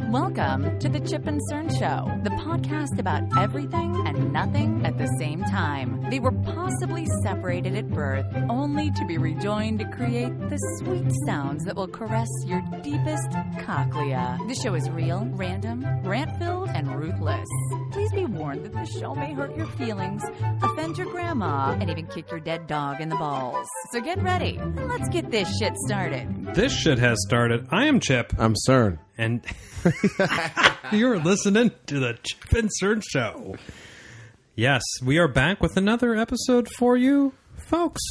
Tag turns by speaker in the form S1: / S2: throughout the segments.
S1: Welcome to the Chip and Cern Show, the podcast about everything and nothing at the same time. They were possibly separated at birth, only to be rejoined to create the sweet sounds that will caress your deepest cochlea. The show is real, random, rant-filled, and ruthless. Please be warned that the show may hurt your feelings, offend your grandma, and even kick your dead dog in the balls. So get ready, and let's get this shit started.
S2: This shit has started. I am Chip.
S3: I'm Cern.
S2: And you're listening to the Chip and Cern Show. Yes, we are back with another episode for you folks.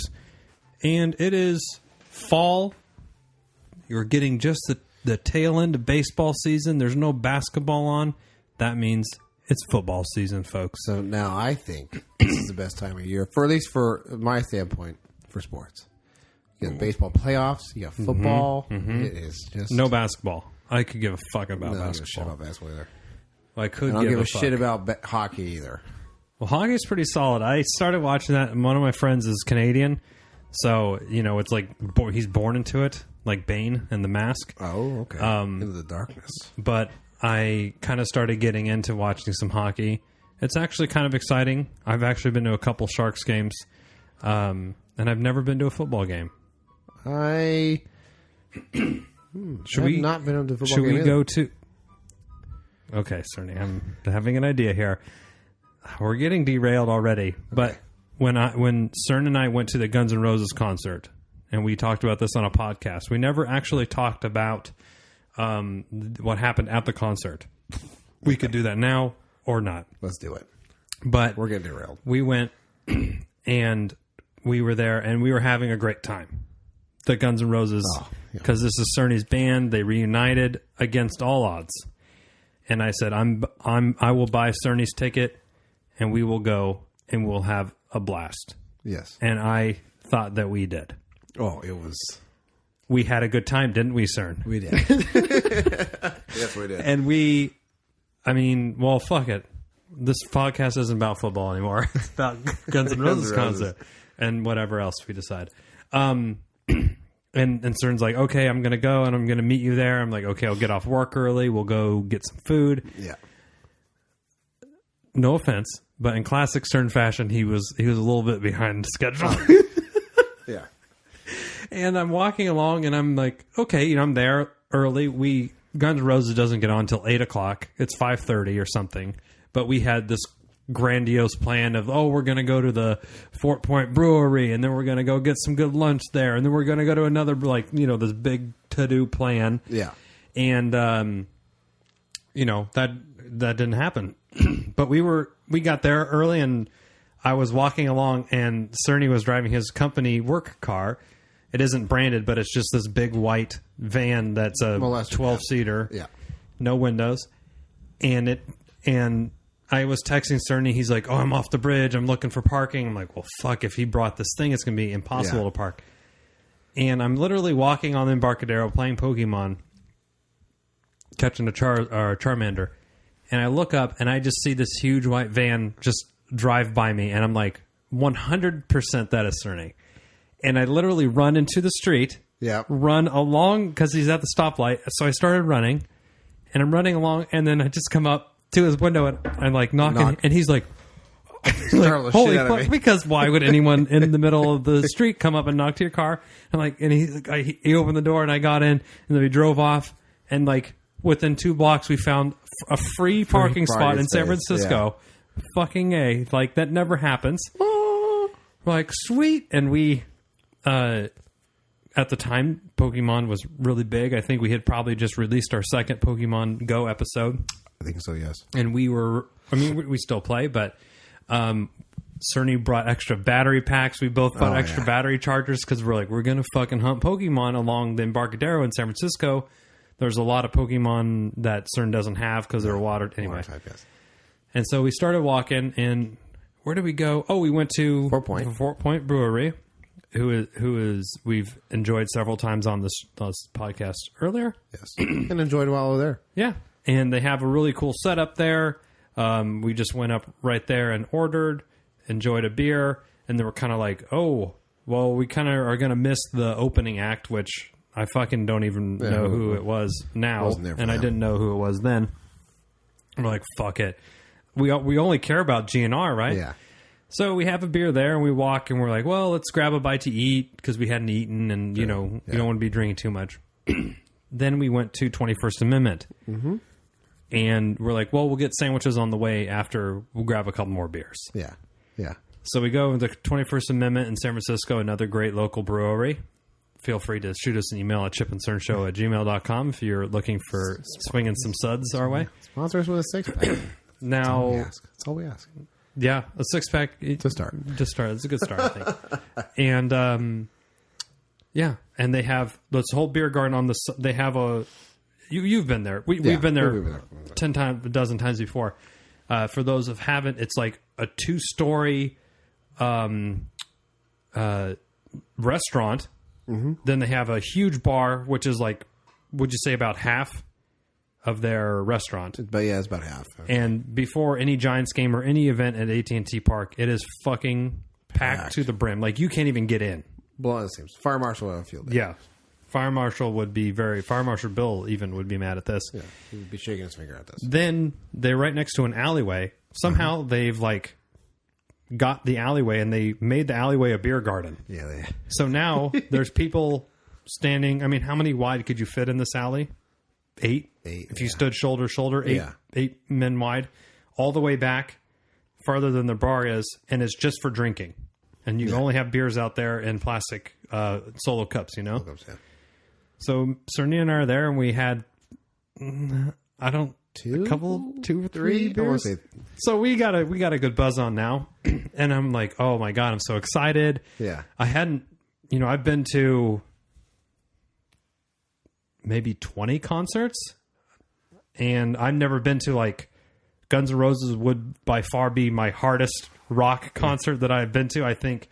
S2: And it is fall. You're getting just the tail end of baseball season. There's no basketball on. That means it's football season, folks.
S3: So now I think this is the best time of year, for at least for my standpoint, for sports. You got baseball playoffs. You got football. It is just
S2: no basketball. I could give a fuck about
S3: basketball. I don't give a shit
S2: basketball.
S3: about basketball either.
S2: I could.
S3: I don't give a
S2: fuck.
S3: shit about hockey either.
S2: Well, hockey's pretty solid. I started watching that, and one of my friends is Canadian, so you know it's like he's born into it, like Bane and the Mask.
S3: Oh, okay. Into the darkness.
S2: But I kind of started getting into watching some hockey. It's actually kind of exciting. I've actually been to a couple Sharks games, and I've never been to a football game.
S3: Should we not been on the football
S2: should
S3: game
S2: we
S3: either.
S2: go to? Okay, Cerny, I'm having an idea here. We're getting derailed already, but when Cern and I went to the Guns N' Roses concert, and we talked about this on a podcast, we never actually talked about what happened at the concert. We could do that now or not.
S3: Let's do it.
S2: But
S3: We're getting derailed.
S2: we went and we were there, and we were having a great time. The Guns N' Roses, because this is Cerny's band, they reunited against all odds. And I said, I will buy Cerny's ticket, and we will go, and we'll have a blast.
S3: Yes.
S2: And I thought that we did.
S3: Oh, it was.
S2: We had a good time, didn't we, Cern?
S3: We did. Yes, we did.
S2: And well, fuck it. This podcast isn't about football anymore. It's about Guns N' Roses concert and whatever else we decide. And Cern's like, okay, I'm going to go and I'm going to meet you there. I'm like, okay, I'll get off work early. We'll go get some food.
S3: Yeah.
S2: No offense, but in classic Cern fashion, he was a little bit behind schedule.
S3: Yeah.
S2: And I'm walking along and I'm like, okay, I'm there early. Guns N' Roses doesn't get on until 8 o'clock. It's 5:30 or something. But we had this grandiose plan of, we're going to go to the Fort Point Brewery, and then we're going to go get some good lunch there, and then we're going to go to another, this big to-do plan.
S3: Yeah.
S2: And, that didn't happen. But we got there early, and I was walking along, and Cerny was driving his company work car. It isn't branded, but it's just this big white van that's a 12-seater.
S3: Yeah.
S2: No windows. And I was texting Cerny. He's like, I'm off the bridge. I'm looking for parking. I'm like, well, fuck, if he brought this thing, it's going to be impossible to park. And I'm literally walking on the Embarcadero playing Pokemon, catching a Charmander. And I look up, and I just see this huge white van just drive by me. And I'm like, 100% that is Cerny. And I literally run into the street, run along, because he's at the stoplight. So I started running, and I'm running along, and then I just come up to his window and I'm like knocking, and he's like, holy fuck, because why would anyone in the middle of the street come up and knock to your car? And he opened the door and I got in, and then we drove off, and like within 2 blocks we found a free parking spot in San Francisco. Yeah. Fucking A. Like that never happens. We're like, sweet. And we at the time Pokemon was really big. I think we had probably just released our second Pokemon Go episode.
S3: I think so, yes.
S2: And we still play, but Cerny brought extra battery packs. We both bought extra battery chargers because we're going to fucking hunt Pokemon along the Embarcadero in San Francisco. There's a lot of Pokemon that Cern doesn't have because they're watered. Anyway.
S3: Water type, yes.
S2: And so we started walking, and where did we go? Oh, we went to Fort Point Brewery, who is we've enjoyed several times on this podcast earlier.
S3: Yes. And enjoyed while we were there.
S2: Yeah. And they have a really cool setup there. We just went up right there and ordered, enjoyed a beer, and they were kind of like, we kind of are going to miss the opening act, which I fucking don't even know who it was now,
S3: Wasn't there for
S2: and I
S3: them.
S2: didn't know who it was then. We're like, fuck it. We only care about GNR, right?
S3: Yeah.
S2: So we have a beer there, and we walk, and we're like, well, let's grab a bite to eat, because we hadn't eaten, and, you don't want to be drinking too much. Then we went to 21st Amendment. Mm-hmm. And we're like, well, we'll get sandwiches on the way after. We'll grab a couple more beers.
S3: Yeah. Yeah.
S2: So we go to the 21st Amendment in San Francisco, another great local brewery. Feel free to shoot us an email at chipandcernshow@gmail.com if you're looking for swinging some suds our way.
S3: Sponsors with a 6-pack.
S2: Now,
S3: That's all we ask.
S2: yeah, a 6-pack.
S3: To start.
S2: It's a good start, I think. And, yeah, and they have this whole beer garden on the. They have a. You've been there. We've been there
S3: we've been there.
S2: 10 times, a dozen times before. For those who haven't, it's like a 2-story restaurant. Mm-hmm. Then they have a huge bar, which is like, would you say about half of their restaurant?
S3: But yeah, it's about half.
S2: And before any Giants game or any event at AT&T Park, it is fucking packed to the brim. Like, you can't even get in.
S3: Well, it seems. Fire Marshal will feel that.
S2: Yeah. Fire Marshal Bill even would be mad at this.
S3: Yeah. He would be shaking his finger at this.
S2: Then they're right next to an alleyway. Somehow they've like got the alleyway and they made the alleyway a beer garden.
S3: Yeah.
S2: So now there's people standing. I mean, how many wide could you fit in this alley? 8? If you stood shoulder to shoulder, 8,
S3: Yeah.
S2: 8 men wide, all the way back, farther than the bar is, and it's just for drinking. And you can only have beers out there in plastic solo cups, you know?
S3: Yeah.
S2: So Cerny and I are there, and we had,
S3: Two
S2: or three
S3: I wanna
S2: beers.
S3: say-
S2: So we got a good buzz on now, and I'm like, oh my god, I'm so excited.
S3: Yeah.
S2: I hadn't, I've been to maybe 20 concerts, and I've never been to like Guns N' Roses would by far be my hardest rock concert that I've been to. I think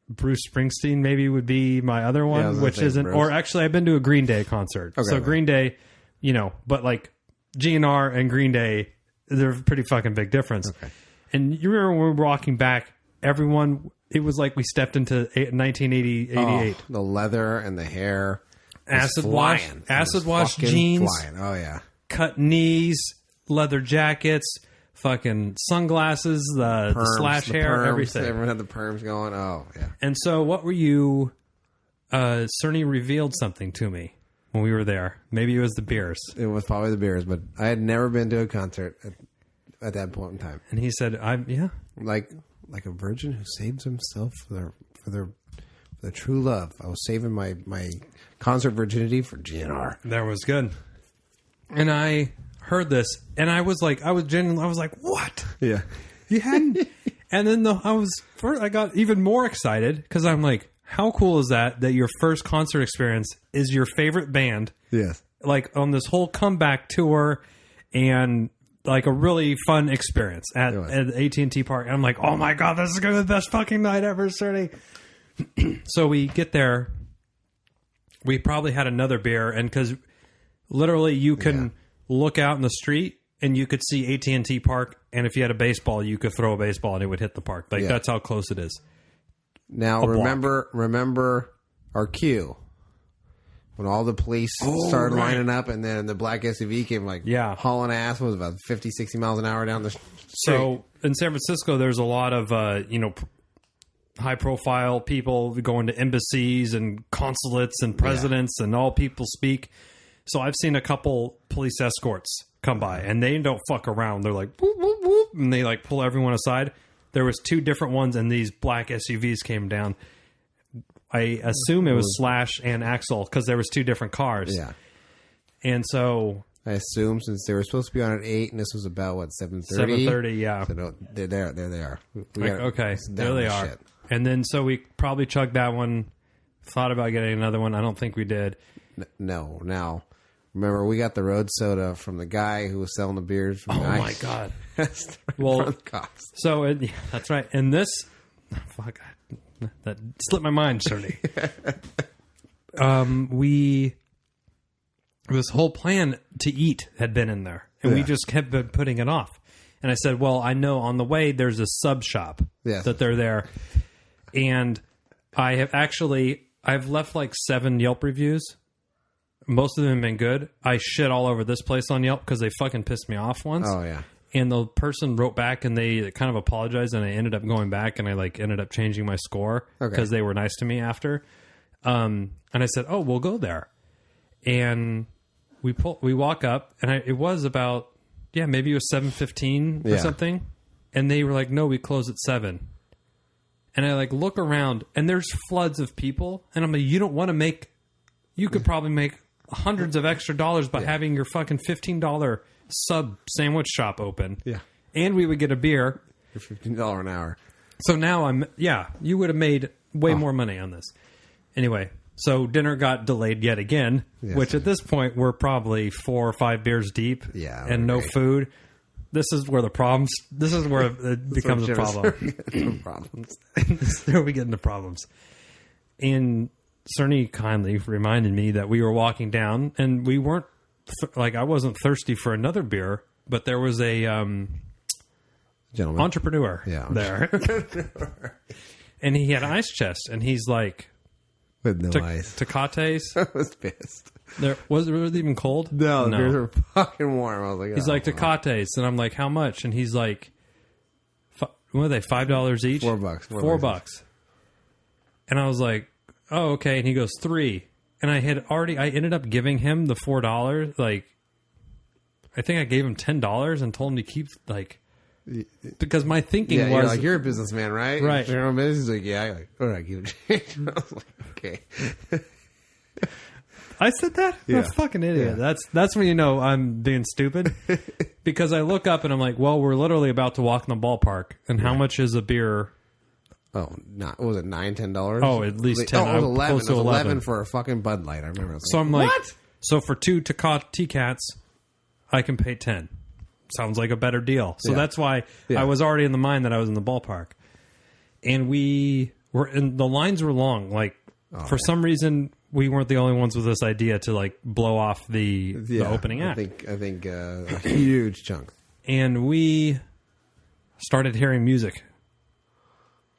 S2: Bruce Springsteen maybe would be my other
S3: Yeah, I
S2: one,
S3: was gonna
S2: which
S3: say
S2: isn't,
S3: Bruce.
S2: or actually I've been to a Green Day concert.
S3: Okay,
S2: So
S3: right.
S2: Green Day, but like GNR and Green Day, there's a pretty fucking big difference.
S3: Okay.
S2: And you remember when we were walking back, everyone, it was like we stepped into 1988.
S3: Oh, the leather and the hair.
S2: Acid
S3: was
S2: wash,
S3: flying. It
S2: acid
S3: was
S2: wash
S3: fucking
S2: jeans,
S3: Flying. Oh, yeah.
S2: cut knees, leather jackets, fucking sunglasses, the slash
S3: the
S2: hair,
S3: perms,
S2: everything.
S3: Everyone had the perms going. Oh, yeah.
S2: And so, what were you? Cerny revealed something to me when we were there. Maybe it was the beers,
S3: It was probably the beers, but I had never been to a concert at that point in time.
S2: and he said, "I'm
S3: Like a virgin who saves himself for their true love. I was saving my concert virginity for GNR.
S2: That was good." And I heard this, and I was like, "What?
S3: Yeah.
S2: You hadn't?" And then I got even more excited because I'm like, "How cool is that your first concert experience is your favorite band,
S3: Yes.
S2: like on this whole comeback tour, and like a really fun experience at AT&T Park?" And I'm like, "Oh my god, this is gonna be the best fucking night ever, Cerny." So we get there. We probably had another beer, and because literally you can look out in the street and you could see AT&T Park, and if you had a baseball, you could throw a baseball and it would hit the park. Like that's how close it is.
S3: Now remember our cue when all the police started lining up, and then the black SUV came hauling ass. Was about 50, 60 miles an hour down the street.
S2: So in San Francisco, there's a lot of high profile people going to embassies and consulates and presidents and all people speak. So I've seen a couple police escorts come by, and they don't fuck around. They're like, whoop, whoop, whoop, and they like pull everyone aside. There was 2 different ones, and these black SUVs came down. I assume it was Slash and Axl because there was 2 different cars.
S3: Yeah.
S2: And so
S3: I assume since they were supposed to be on at 8, and this was about 7:30.
S2: 7:30, yeah.
S3: So no, they're there. There they are.
S2: Okay, there they are. And then so we probably chugged that one. Thought about getting another one. I don't think we did.
S3: No. Now, remember, we got the road soda from the guy who was selling the beers. From
S2: Oh my god!
S3: Well,
S2: Well, so that's right. And this, fuck, that slipped my mind, Cerny. This whole plan to eat had been in there, and we just kept putting it off. And I said, well, I know on the way there's a sub shop that they're there. And I have actually, I've left like 7 Yelp reviews. Most of them have been good. I shit all over this place on Yelp because they fucking pissed me off once.
S3: Oh, yeah.
S2: And the person wrote back and they kind of apologized, and I ended up going back and I like ended up changing my score because they were nice to me after. And I said, "Oh, we'll go there." And we walk up, and it was about maybe it was 7:15 or something, and they were like, "No, we close at 7." And I like look around, and there's floods of people, and I'm like, "You don't want to make? You could probably make hundreds of extra dollars by having your fucking $15 sub sandwich shop open."
S3: Yeah,
S2: and we would get a beer
S3: for $15 an hour.
S2: So now you would have made way more money on this. Anyway, so dinner got delayed yet again, which at this point we're probably 4 or 5 beers deep, and no food. This is where it becomes a problem. This is where we get into problems. And Cerny kindly reminded me that we were walking down, and we weren't I wasn't thirsty for another beer, but there was a
S3: gentleman
S2: entrepreneur there, and he had an ice chest, and he's like,
S3: with no ice,
S2: Tecates.
S3: I was pissed.
S2: Was it even cold?
S3: No, the beers were fucking warm. I was like,
S2: he's like Tecates, and I'm like, how much? And he's like, what are they? $5 each?
S3: $4.
S2: $4. And I was like, oh, okay. And he goes, 3. And I ended up giving him the $4. Like, I think I gave him $10 and told him to keep because my thinking was
S3: you're a businessman, right?
S2: Right.
S3: Your own business. He's like, yeah. You're like, all right, give it change. I was like, okay.
S2: I said that? I'm a fucking idiot.
S3: Yeah.
S2: That's when you know I'm being stupid. Because I look up and I'm like, well, we're literally about to walk in the ballpark. And how much is a beer?
S3: Oh, what was it, $9, $10?
S2: Oh, at least 10.
S3: Oh, it was 11.
S2: Close to
S3: it was
S2: 11
S3: for a fucking Bud Light. I remember.
S2: So I'm like,
S3: what?
S2: So for 2 T-Cats, I can pay 10. Sounds like a better deal. So that's why I was already in the mind that I was in the ballpark. And the lines were long. Like, for some reason, we weren't the only ones with this idea to blow off the opening act.
S3: I think a huge chunk.
S2: And we started hearing music.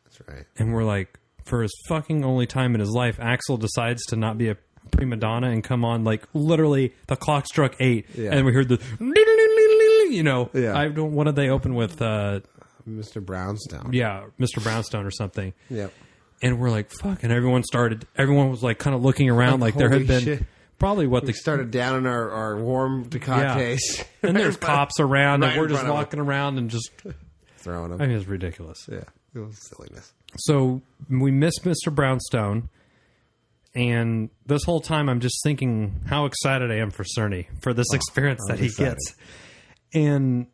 S3: That's right.
S2: And we're like, for his fucking only time in his life, Axl decides to not be a prima donna and come on literally the clock struck 8 and we heard the what did they open with?
S3: Mr. Brownstone.
S2: Yeah, Mr. Brownstone or something.
S3: Yep.
S2: And we're like, fuck. And everyone was kind of looking around like there had been probably
S3: we started down in our warm Tecates.
S2: Yeah. And there's cops around and we're just walking around and just
S3: throwing them.
S2: I mean, it was ridiculous.
S3: Yeah, it was silliness.
S2: So we missed Mr. Brownstone. And this whole time I'm just thinking how excited I am for Cerny, for this experience that he gets. And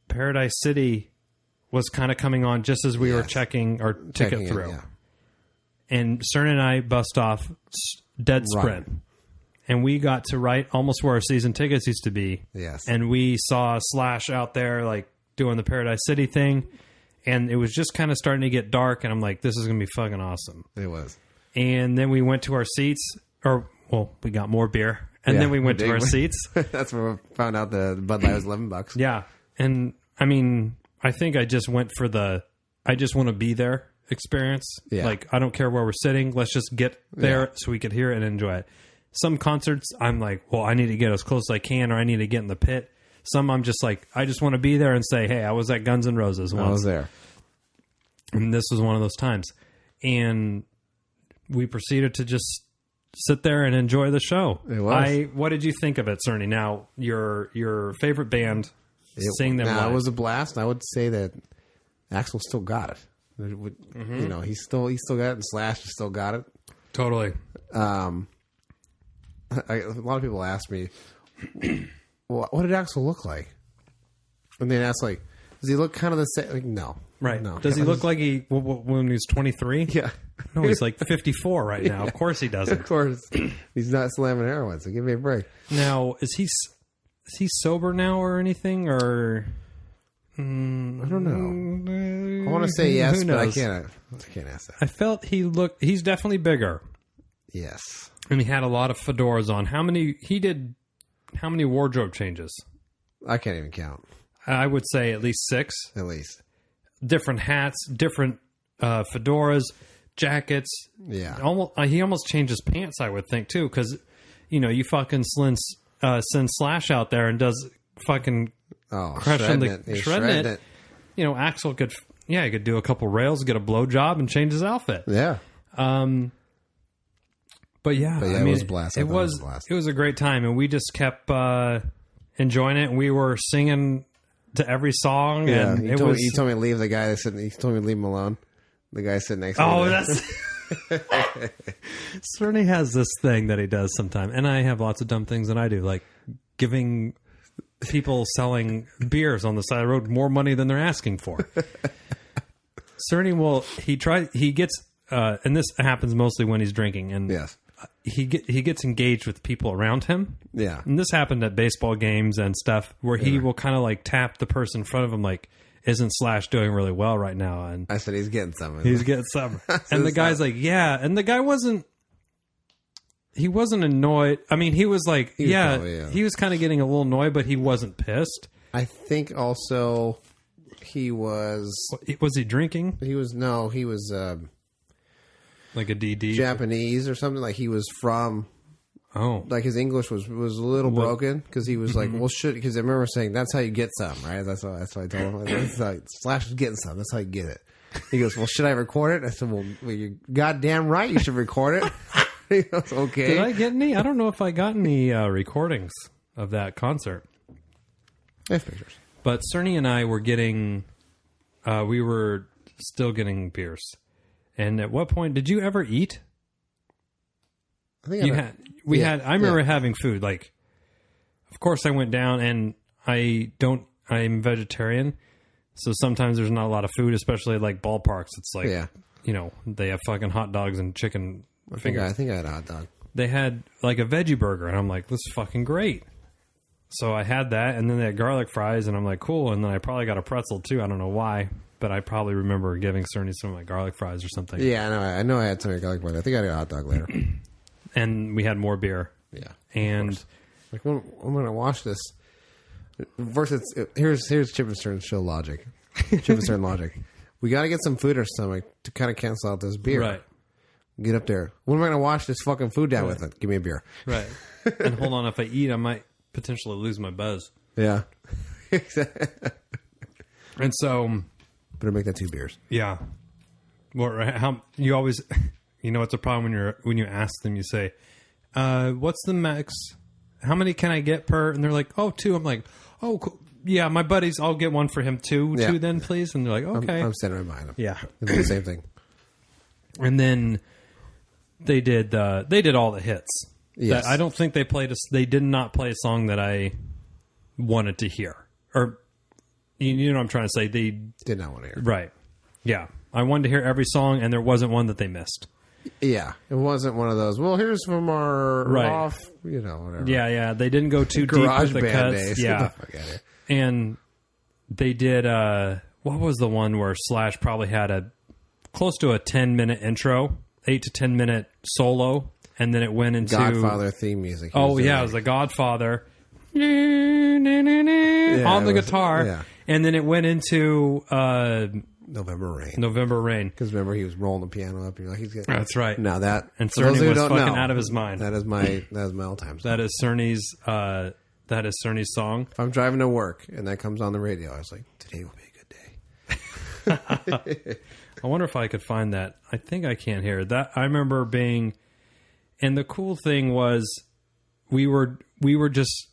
S2: Paradise City was kind of coming on just as we were checking our ticket through. And Cerny and I bust off dead sprint. And we got to right almost where our season tickets used to be.
S3: Yes.
S2: And we saw Slash out there doing the Paradise City thing. And it was just kind of starting to get dark. And I'm like, this is going to be fucking awesome.
S3: It was.
S2: And then we went to our seats. We got more beer. And then we went to our seats.
S3: That's where we found out the Bud Light was $11.
S2: Yeah. And I mean, I think I just went for I just want to be there experience.
S3: Yeah.
S2: I don't care where we're sitting. Let's just get there so we could hear it and enjoy it. Some concerts, I'm like, well, I need to get as close as I can, or I need to get in the pit. Some I'm just like, I just want to be there and say, hey, I was at Guns N' Roses once.
S3: I was there.
S2: And this was one of those times. And we proceeded to just sit there and enjoy the show.
S3: It was.
S2: What did you think of it, Cerny? Now, your favorite band, seeing them live.
S3: It was a blast. I would say that Axl still got it. He still got it, and Slash still got it.
S2: Totally.
S3: A lot of people ask me, well, what did Axl look like? And then ask, does he look kind of the same? No.
S2: Right.
S3: No.
S2: Does he look like when he was 23?
S3: Yeah.
S2: No, he's 54 right now. Of course he doesn't.
S3: Of course. He's not slamming heroin, so give me a break.
S2: Now, is he sober now or anything? Or
S3: I don't know. I want to say yes, but I can't ask that.
S2: I felt he's definitely bigger.
S3: Yes.
S2: And he had a lot of fedoras on. How many wardrobe changes?
S3: I can't even count.
S2: I would say at least 6.
S3: At least.
S2: Different hats, different fedoras, jackets.
S3: Yeah.
S2: He almost changed his pants, I would think, too, because, you fucking send Slash out there and does fucking shredding it. Axl could, he could do a couple rails, get a blowjob, and change his outfit.
S3: Yeah.
S2: But yeah,
S3: it was a blast.
S2: It was a great time, and we just kept enjoying it. And we were singing to every song.
S3: Yeah,
S2: and
S3: you told me to leave the guy that's sitting. He told me to leave him alone. The guy sitting next to me.
S2: Oh, that's Cerny has this thing that he does sometimes, and I have lots of dumb things that I do, like giving people selling beers on the side of the road more money than they're asking for. Cerny he gets, and this happens mostly when he's drinking, and
S3: yes.
S2: He gets engaged with people around him.
S3: Yeah.
S2: And this happened at baseball games and stuff where he will kind of like tap the person in front of him like, isn't Slash doing really well right now? And
S3: I said, he's getting some.
S2: He's getting some. And the guy's like, yeah. And the guy wasn't annoyed. I mean, he was like, he was kind of getting a little annoyed, but he wasn't pissed.
S3: I think also he was...
S2: Was he drinking?
S3: He was
S2: like a DD?
S3: Japanese or something. Like he was from...
S2: Oh.
S3: Like his English was a little broken because he was like, well, because I remember saying, that's how you get some, right? That's what I told him. That's how, Slash is getting some. That's how you get it. He goes, well, should I record it? I said, well, you're goddamn right you should record it. He goes, okay.
S2: Did I get any? I don't know if I got any recordings of that concert.
S3: I have pictures.
S2: But Cerny and I were we were still getting beers. And at what point, did you ever eat?
S3: I think
S2: I remember having food. Like, of course I went down and I'm vegetarian. So sometimes there's not a lot of food, especially at like ballparks. It's like, they have fucking hot dogs and chicken fingers.
S3: I think I had a hot dog.
S2: They had like a veggie burger and I'm like, this is fucking great. So I had that and then they had garlic fries and I'm like, cool. And then I probably got a pretzel too. I don't know why, but I probably remember giving Cerny some of my garlic fries or something.
S3: Yeah, I know I had some of your garlic fries. I think I had a hot dog later.
S2: And we had more beer.
S3: Yeah.
S2: And
S3: like, I'm going to watch this. Versus, here's Chip and Stern show logic. Chip and Stern logic. We got to get some food in our stomach to kind of cancel out this beer.
S2: Right.
S3: Get up there. When am I going to wash this fucking food down with it? Give me a beer.
S2: Right. And hold on, if I eat, I might potentially lose my buzz.
S3: Yeah.
S2: And so...
S3: Better make that 2 beers.
S2: Yeah. Well, how you always... it's a problem when you ask them, you say, what's the max? How many can I get per? And they're like, 2. I'm like, oh, cool. Yeah, my buddies, I'll get one for him too. Yeah. 2 then, please. And they're like, okay.
S3: I'm standing right behind them.
S2: Yeah.
S3: They do the same thing.
S2: And then they did all the hits.
S3: Yes.
S2: I don't think they did not play a song that I wanted to hear. Or, you know what I'm trying to say? They
S3: did not want to hear.
S2: Right. Yeah. I wanted to hear every song, and there wasn't one that they missed.
S3: Yeah, it wasn't one of those. Well, here's from our off, whatever.
S2: Yeah. They didn't go too deep with the cuts.
S3: Days.
S2: Yeah, and they did. What was the one where Slash probably had close to a 10-minute intro, 8 to 10 minute solo, and then it went into
S3: Godfather theme music.
S2: It was the Godfather on the guitar, and then it went into.
S3: November Rain. Because remember, he was rolling the piano up. You're like, he's getting.
S2: That's right.
S3: Now that
S2: and Cerny was fucking out of his mind.
S3: That is my all-time song.
S2: That is Cerny's song.
S3: If I'm driving to work and that comes on the radio, I was like, today will be a good day.
S2: I wonder if I could find that. I think I can't hear that. I remember being, and the cool thing was, we were just.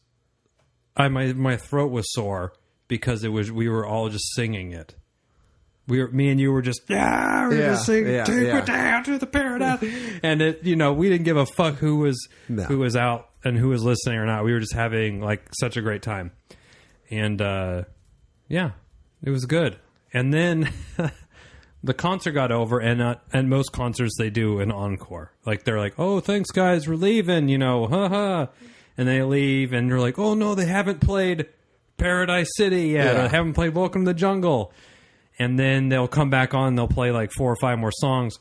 S2: My throat was sore because we were all just singing it. Me and you were just, just singing, take me down to the paradise. And we didn't give a fuck who was out and who was listening or not. We were just having like such a great time. And, it was good. And then the concert got over and most concerts they do an encore. Like they're like, oh, thanks guys, we're leaving, haha. And they leave and you're like, oh no, they haven't played Paradise City yet. They haven't played Welcome to the Jungle. And then they'll come back on and they'll play like 4 or 5 more songs.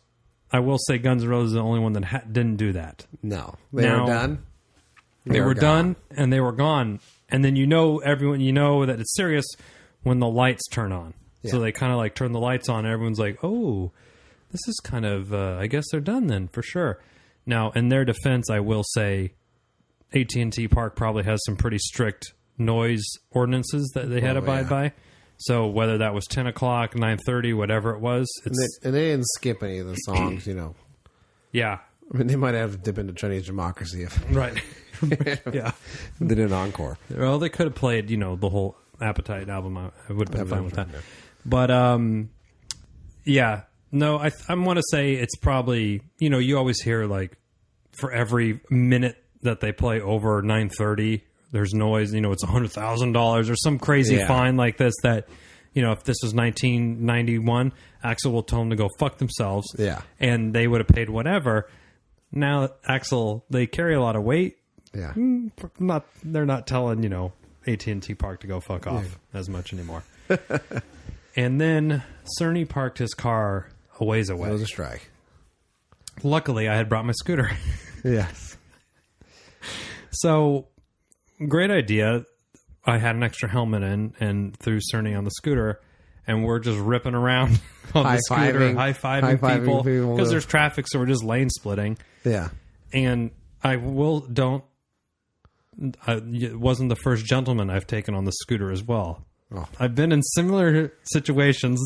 S2: I will say Guns N' Roses is the only one that didn't do that.
S3: No. They were done?
S2: They were done and they were gone. And then everyone that it's serious when the lights turn on. Yeah. So they kind of like turn the lights on and everyone's like, oh, this is kind of, I guess they're done then, for sure. Now, in their defense, I will say AT&T Park probably has some pretty strict noise ordinances that they had to abide by. So whether that was 10 o'clock, 9:30, whatever it was.
S3: And they didn't skip any of the songs,
S2: Yeah.
S3: I mean, they might have to dip into Chinese democracy if
S2: Right. Yeah.
S3: they did an encore.
S2: Well, they could have played, the whole Appetite album. I would have been fine with that. Yeah. But, yeah. No, I want to say it's probably, you always hear, like, for every minute that they play over 9:30, there's noise, it's $100,000 or some crazy fine like this that, if this was 1991, Axl will tell them to go fuck themselves.
S3: Yeah.
S2: And they would have paid whatever. Now, Axl, they carry a lot of weight.
S3: Yeah.
S2: They're not telling, AT&T Park to go fuck off as much anymore. And then Cerny parked his car a ways away.
S3: It was a strike.
S2: Luckily, I had brought my scooter.
S3: Yes.
S2: So, great idea. I had an extra helmet in and threw Cerny on the scooter, and we're just ripping around on the scooter, high-fiving people because there's traffic, so we're just lane splitting.
S3: Yeah.
S2: And it wasn't the first gentleman I've taken on the scooter as well.
S3: Oh.
S2: I've been in similar situations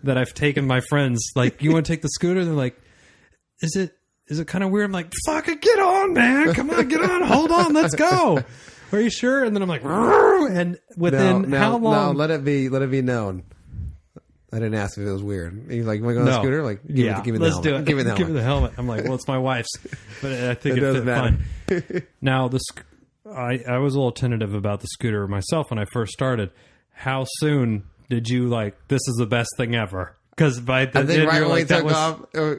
S2: that I've taken my friends. Like, you want to take the scooter? They're like, is it kind of weird? I'm like, fuck it, get on, man. Come on, get on. Hold on, let's go. Are you sure? And then I'm like, and within how long?
S3: No, let it be known. I didn't ask if it was weird. You're like, am I going on the scooter? Like, give me the helmet.
S2: Do it. Give me the helmet. I'm like, well, it's my wife's, but I think it doesn't matter. Fine. Now, I was a little tentative about the scooter myself when I first started. How soon did you this is the best thing ever? Because I think
S3: right when we took off, I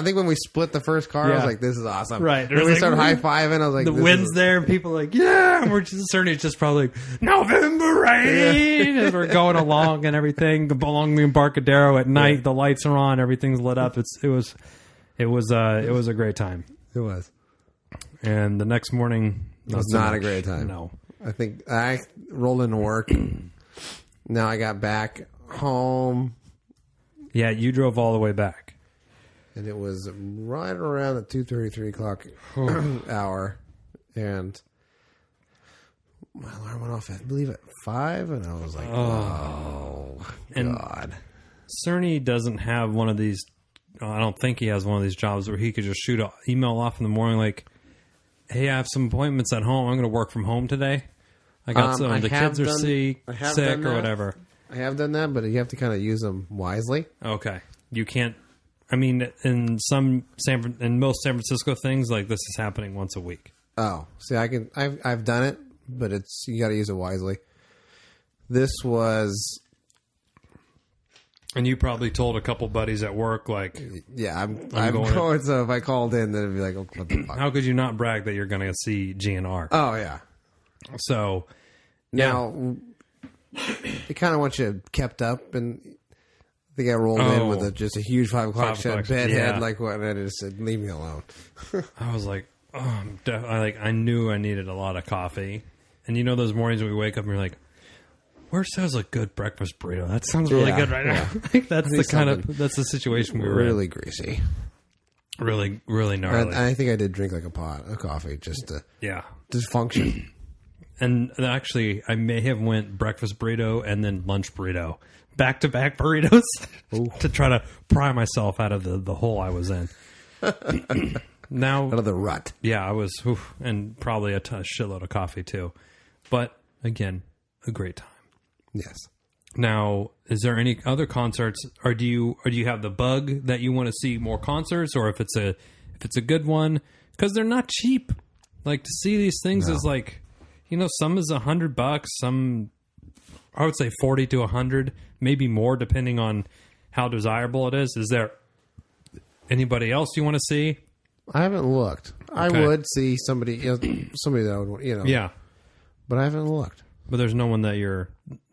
S3: think when we split the first car, I was like, this is awesome.
S2: Right.
S3: When we started high-fiving, I was like,
S2: the wind's there, and people are like, yeah, and we're just probably like, November rain, as we're going along and everything, along the Embarcadero at night, the lights are on, everything's lit up. It was a great time.
S3: It was.
S2: And the next morning,
S3: it was not a great time.
S2: No.
S3: I think I rolled into work. Now I got back home.
S2: Yeah, you drove all the way back.
S3: And it was right around the 2:30, 3 o'clock hour. And my alarm went off, I believe, at 5. And I was like, oh God.
S2: Cerny doesn't have one of these, I don't think he has one of these jobs where he could just shoot an email off in the morning like, hey, I have some appointments at home. I'm going to work from home today. I got some. The kids are sick or whatever.
S3: I have done that, but you have to kind of use them wisely.
S2: Okay. You can't. I mean, in most San Francisco things, like this is happening once a week.
S3: Oh, see, I've done it, but you got to use it wisely. This was,
S2: and you probably told a couple buddies at work, like,
S3: yeah, I'm going. So if I called in, then it'd be like, oh, what the fuck? How
S2: could you not brag that you're going to see GNR?
S3: Oh yeah.
S2: So
S3: now they kind of want you kept up, and they got rolled in with just a huge 5 o'clock bedhead, like what? And I just said, "Leave me alone."
S2: I was like, I knew I needed a lot of coffee, and those mornings when we wake up and you're like, "Where sounds a good breakfast burrito? That sounds really good right now." That's the situation we were
S3: really
S2: in.
S3: Greasy,
S2: really, really gnarly.
S3: I think I did drink like a pot of coffee just to function.
S2: And actually, I may have went breakfast burrito and then lunch burrito, back-to-back burritos, to try to pry myself out of the hole I was in. Now,
S3: out of the rut.
S2: Yeah, I was, and probably a shitload of coffee too. But again, a great time.
S3: Yes.
S2: Now, is there any other concerts, or do you have the bug that you want to see more concerts, or if it's a good one? Because they're not cheap. Like, to see these things is like, some is $100, some I would say 40 to 100, maybe more, depending on how desirable it is. Is there anybody else you want to see?
S3: I haven't looked. Okay. I would see somebody that I would,
S2: Yeah.
S3: But I haven't looked.
S2: But there's no one that you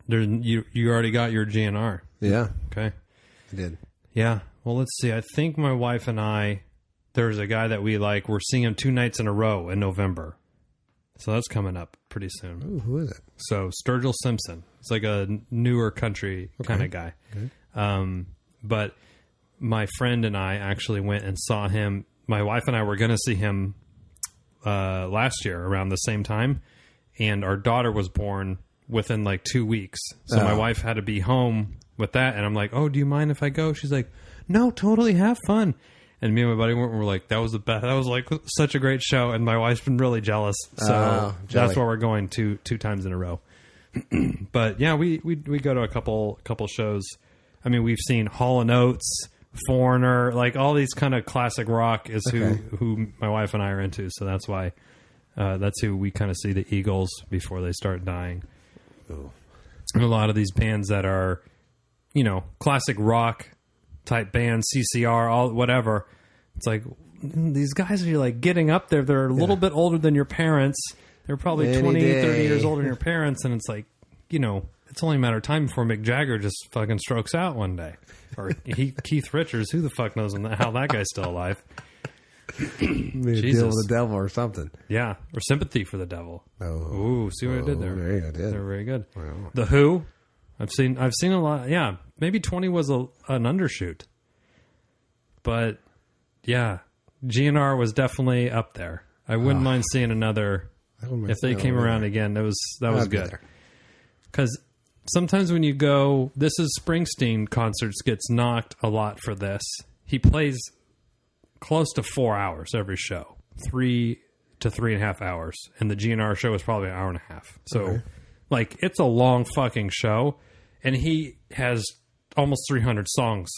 S2: already got your GNR.
S3: Yeah.
S2: Okay.
S3: I did.
S2: Yeah. Well, let's see. I think my wife and I, there's a guy that we like. We're seeing him 2 nights in a row in November. So that's coming up pretty soon.
S3: Ooh, who is it?
S2: So Sturgill Simpson. It's like a newer country kind of guy.
S3: Okay.
S2: But my friend and I actually went and saw him. My wife and I were going to see him last year around the same time, and our daughter was born within like 2 weeks. So my wife had to be home with that, and I'm like, oh, do you mind if I go? She's like, no, totally, have fun. And me and my buddy were like, that was the best. That was like such a great show, and my wife's been really jealous. So that's why we're going two times in a row. But yeah, we go to a couple shows. I mean, we've seen Hall & Oates, Foreigner, like all these kind of classic rock is who my wife and I are into. So that's why that's who we kind of see, the Eagles, before they start dying.
S3: Ooh.
S2: And a lot of these bands that are, classic rock type bands, CCR, all whatever. It's like these guys are like getting up there. They're a little bit older than your parents. They're probably 20, 30 years older than your parents. And it's like, it's only a matter of time before Mick Jagger just fucking strokes out one day. Or Keith Richards, who the fuck knows how that guy's still alive.
S3: Maybe deal with the devil or something.
S2: Yeah, or Sympathy for the Devil.
S3: Oh,
S2: ooh, see what I did there?
S3: Yeah, I did.
S2: They're very good.
S3: Wow.
S2: The Who, I've seen a lot. Yeah, maybe 20 was an undershoot, but yeah, GNR was definitely up there. I wouldn't mind seeing another if they came around again. That was good. Because sometimes when you go, this is Springsteen concerts gets knocked a lot for this. He plays close to 4 hours every show, 3 to 3.5 hours, and the GNR show is probably an hour and a half. So, like, it's a long fucking show, and he has almost 300 songs.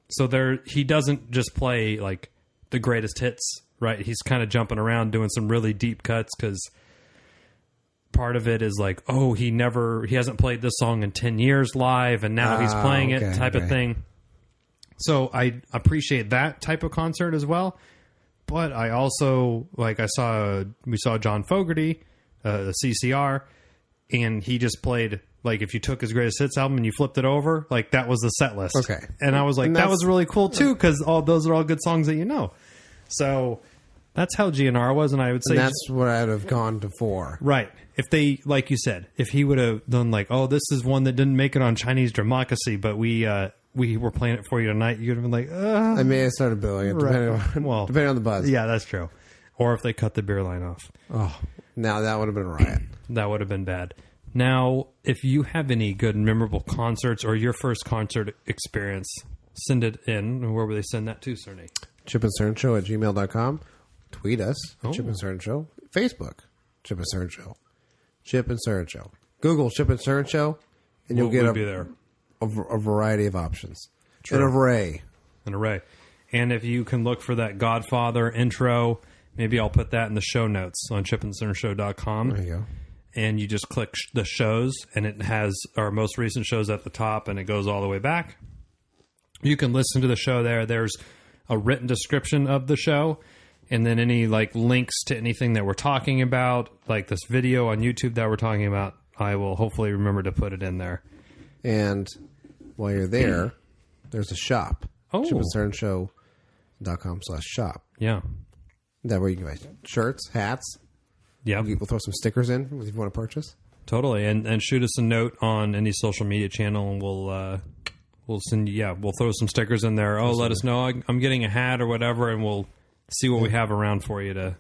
S2: So he doesn't just play like the greatest hits, right? He's kind of jumping around doing some really deep cuts because part of it is like, oh, he hasn't played this song in 10 years live, and now he's playing it type of thing. So I appreciate that type of concert as well. But I also, like, we saw John Fogerty, the CCR, and he just played, like, if you took his greatest hits album and you flipped it over, like, that was the set list.
S3: Okay.
S2: And I was like, that was really cool too, because those are all good songs that you know. So that's how GNR was, and I would say...
S3: And that's what I'd have gone to for.
S2: Right. If they, like you said, if he would have done like, oh, this is one that didn't make it on Chinese Democracy, but we were playing it for you tonight, you'd have been like,
S3: I may have started billing it, depending on the buzz.
S2: Yeah, that's true. Or if they cut the beer line off.
S3: Oh, now that would have been a riot.
S2: That would have been bad. Now, if you have any good memorable concerts or your first concert experience, send it in. Where would they send that to, Cerny?
S3: ChipandCernShow@gmail.com. Tweet us, Chip and Cern Show. Facebook, Chip and Cern Show. Chip and Cern Show. Google Chip and Cern Show, and you'll get a variety of options. True. An array. And if you can look for that Godfather intro, maybe I'll put that in the show notes on chipandcernshow.com. There you go.
S2: And you just click the shows, and it has our most recent shows at the top, and it goes all the way back. You can listen to the show there. There's a written description of the show, and then any like links to anything that we're talking about, like this video on YouTube that we're talking about, I will hopefully remember to put it in there.
S3: And while you're there, there's a shop. ChipandCernShow.com/shop.
S2: Yeah.
S3: That where you can buy shirts, hats.
S2: Yeah.
S3: We'll throw some stickers in if you want to purchase.
S2: Totally. And shoot us a note on any social media channel, and we'll send you, we'll throw some stickers in there. Let us know I'm getting a hat or whatever, and we'll see what we have around for you to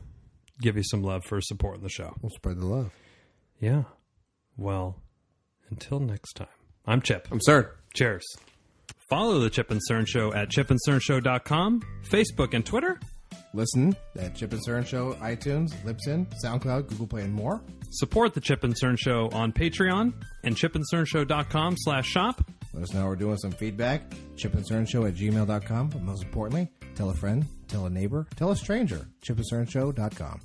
S2: give you some love for supporting the show.
S3: We'll spread the love.
S2: Yeah. Well, until next time, I'm Chip.
S3: I'm Cern.
S2: Cheers. Follow the Chip and Cern Show at chipandcernshow.com, Facebook, and Twitter.
S4: Listen at Chip and Cern Show, iTunes, Libsyn, SoundCloud, Google Play, and more.
S2: Support the Chip and Cern Show on Patreon and chipandcernshow.com/shop.
S4: Let us know we're doing some feedback. chipandcernshow@gmail.com. But most importantly, tell a friend, tell a neighbor, tell a stranger. chipandcernshow.com.